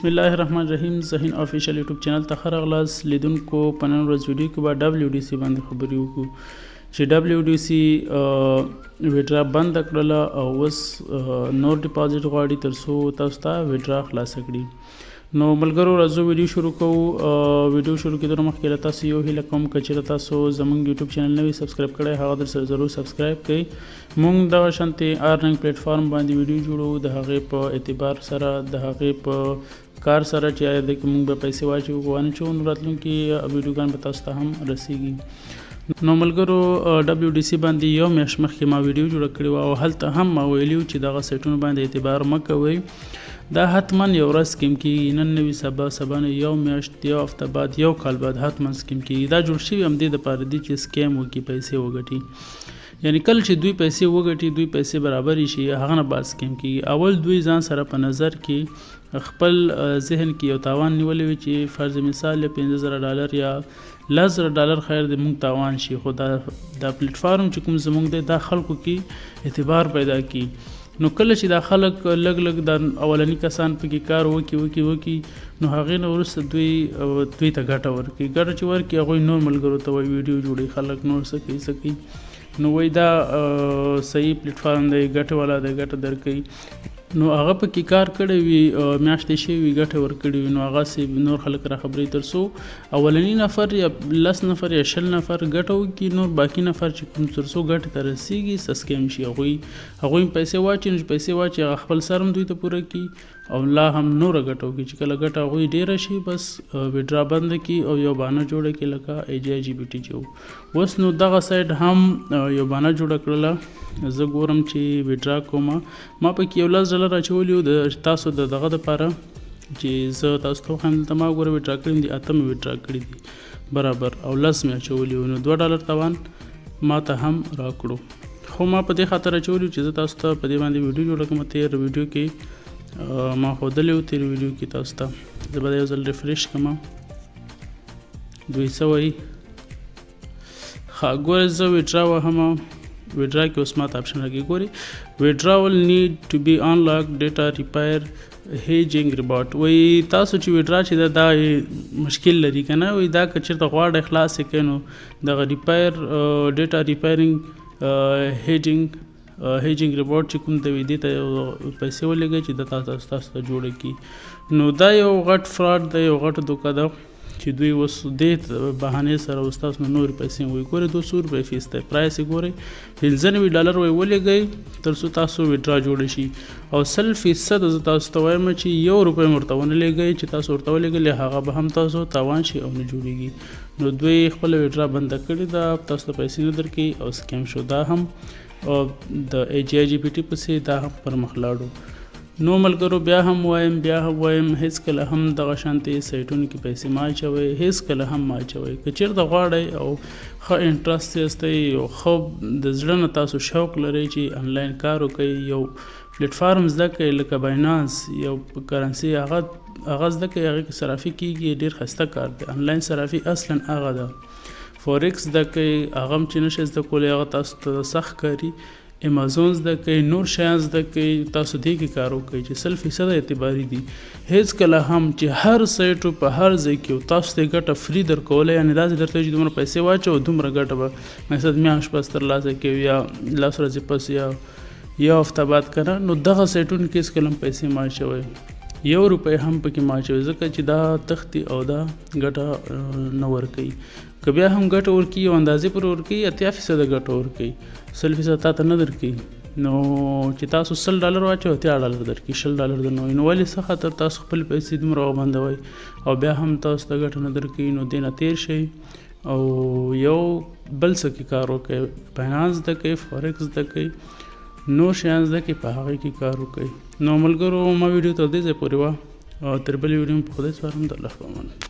بسم الله الرحمن الرحیم ذهین افیشل یوټیوب چینل ته ښه راغلاست لیدونکو. په نن ورځ ویډیو کې به WDC باندې خبرې وکړو چې WDC ویډرا بند کړله او اوس نور ډیپازیټ غواړي تر څو تاسو ته ویډرا خلاصه کړي. نو ملګرو راځو ویډیو شروع کوو. ویډیو شروع کېدو مخکې له تاسو یو هیله کوم که چېرې تاسو زموږ یوټیوب چینل نه وي سبسکرایب کړی هغه در سره ضرور سبسکرایب کړئ. موږ دغه شانتې ارننګ پلیټفارم باندې ویډیو جوړوو د هغې په اعتبار سره د هغې په کار سره چې آیا د کې موږ به پیسې واچوو که وانچوو نو راتلونکي ویډیوګان به تاسو ته هم رسیږي. نو ملګرو WDC باندې یو میاشت مخکې ما ویډیو جوړه کړې وه او هلته هم ما ویلي وو چې دغه سایټونو باندې اعتبار مه کوئ. دا حتما یو ورځ سکیم کېږي، نن نه وي سبا نه یو میاشت یو هفته بعد یو کال بعد حتما سکیم کېږي. دا جوړ شوي همدې دپاره دي چې سکیم وکړي، پیسې وګټي. یعنی کله چې دوی پیسې وګټي، دوی پیسې برابرې شي، هغه نه بعد سکیم کېږي. اول دوی ځان سره په نظر کې خپل ذهن کې یو تاوان نیولی وي چې فرض مثال $15,000 یا $10,000 خیر د موږ تاوان شي، خو دا پلیټفارم چې کوم زموږ دی دا خلکو کې اعتبار پیدا کړي. نو کله چې دا خلک لږ د اولني کسان پکې کار وکړي نو هغې نه وروسته دوی ته ګټه ورکړي. ګټه چې ورکړي هغوی نور ملګرو ته وایي ویډیو جوړوي خلک نور څه کوي نو وایي دا صحیح پلیټفارم دی، ګټې والا دی، ګټه درکوي. نو هغه پکې کار کړی وي، میاشتې شوي وي، ګټه ورکړې وي، نو هغسې نور خلک راخبروي تر څو اولني نفر یا 10 نفر یا 20 نفر ګټه وکړي، نور باقي نفر چې کوم تر څو ګټې ته رسیږي سسکیم شي. هغوی پیسې واچي، نو چې پیسې واچي هغه خپل سر هم دوی ته پوره کړي او لا هم نوره ګټه وکړي. چې کله ګټه هغوی ډېره شي بس ویډرا بنده کړي او یو بهانه جوړه کړي لکه AGIGBT چې و. اوس نو دغه سایټ هم یو بهانه جوړه کړله. زه ګورم چې ویډرا کومه ما پکې یو $10 اچولی وو د تاسو دغه دپاره چې زه تاسو ته وښیم. دلته ما وګوره ویډرا کړي دي 8 مې ویډرا کړي دي برابر او 10 مې اچولی وو، نو $2 تاوان ما ته هم راکړو. خو ما په دې خاطر اچولی چې زه تاسو ته په دې باندې ویډیو جوړه کړم. تېر ویډیو کې ما ښودلی وو، تېر ویډیو کې تاسو ته زه به یو ځل ریفریش کړم. دوی څه وایي ګوره زه ویډرا وهم. ویډرا کې اوس ماته آپشن راکړي. ګورې ویډرا ول نیډ ټو بي انلاک ډیټا ریپایر هیجینګ ریباټ. وایي تاسو چې ویډرا چې دا مشکل لري که نه، وایي دا که چېرته غواړئ خلاص یې کړئ نو دغه ریپایر ډیټا ریپایرینګ هیجینګ ریباټ چې کوم ته وي دې ته پیسې ولګئ چې د تاسو ته جوړه کړي. نو دا یو غټ فراډ دی، یو غټ دوکه ده چې دوی اوس دې بهانې سره اوس تاسو نه نورې پیسې وایي. ګورئ $200 فیس دی، پرایس یې ګورئ $95 وایي ولګئ تر څو تاسو ویډرا جوړه شي. او 100% زه تاسو ته وایم چې $1 ورته ونه لګئ چې تاسو ورته ولګئ هغه به هم تاسو تاوان شي او نه جوړېږي. نو دوی خپله ویډرا بنده کړې ده، تاسو ته پیسې نه درکوي او سکیم شو. دا هم د AGIGBT پسې دا هم پر مخ لاړو. نو ملګرو بیا هم وایم هېڅکله هم دغه شانتې سایټونو کې پیسې مه اچوئ، هېڅکله هم مه اچوئ. که چېرته غواړئ او ښه انټرسټ یاستئ، یو ښه د زړه نه تاسو شوق لرئ چې آنلاین کار وکئ، یو پلیټفارم زده کړئ لکه باینانس، یو کرنسي هغه زده کړئ، هغې کې صرافي کېږي، ډېر ښایسته کار دی. آنلاین صرافي اصلا هغه ده. فورکس زده کړئ، هغه هم چې نشئ زده کولی هغه تاسو ته سخت ښکاري. امازون زده کړئ، نور شیان زده کړئ، تاسو دې کې کار وکړئ چې 100% اعتباري دي. هېڅکله هم چې هر سایټو په هر ځای کې تاسو ته ګټه فري درکولی، یعنې داسې درته چې دومره پیسې واچوه دومره ګټه به مثلا میاشت پس ترلاسه کوي یا 10 ورځې پس یا یو هفته بعد که نه. نو دغه سایټونو کې هېڅکله هم پیسې مه اچوئ، $1 هم پکې مه اچوئ، ځکه چې دا تښتي او دا ګټه نه ورکوي. که بیا هم ګټه ورکوي یو اندازې پورې ورکوي، 80% ګټه ورکوي، 100% تا ته نه درکوي. نو چې تاسو $100 واچوئ $80 درکوي، $100 درنه وایي. نو ولې څه خاطر تاسو خپل پیسې دومره وبندوئ او بیا هم تاسو ته ګټه نه درکوي. نو دې نه تېر شئ او یو بل څه کې کار وکړئ، باینانس زده کړئ، فورکس زده کړئ، نور شیان زده کړئ، په هغې کې کار وکړئ. نو ملګرو ما ویډیو تر دې ځای پورې وه او تر بلې ویډیو په خدای سپارم. د الله په امان.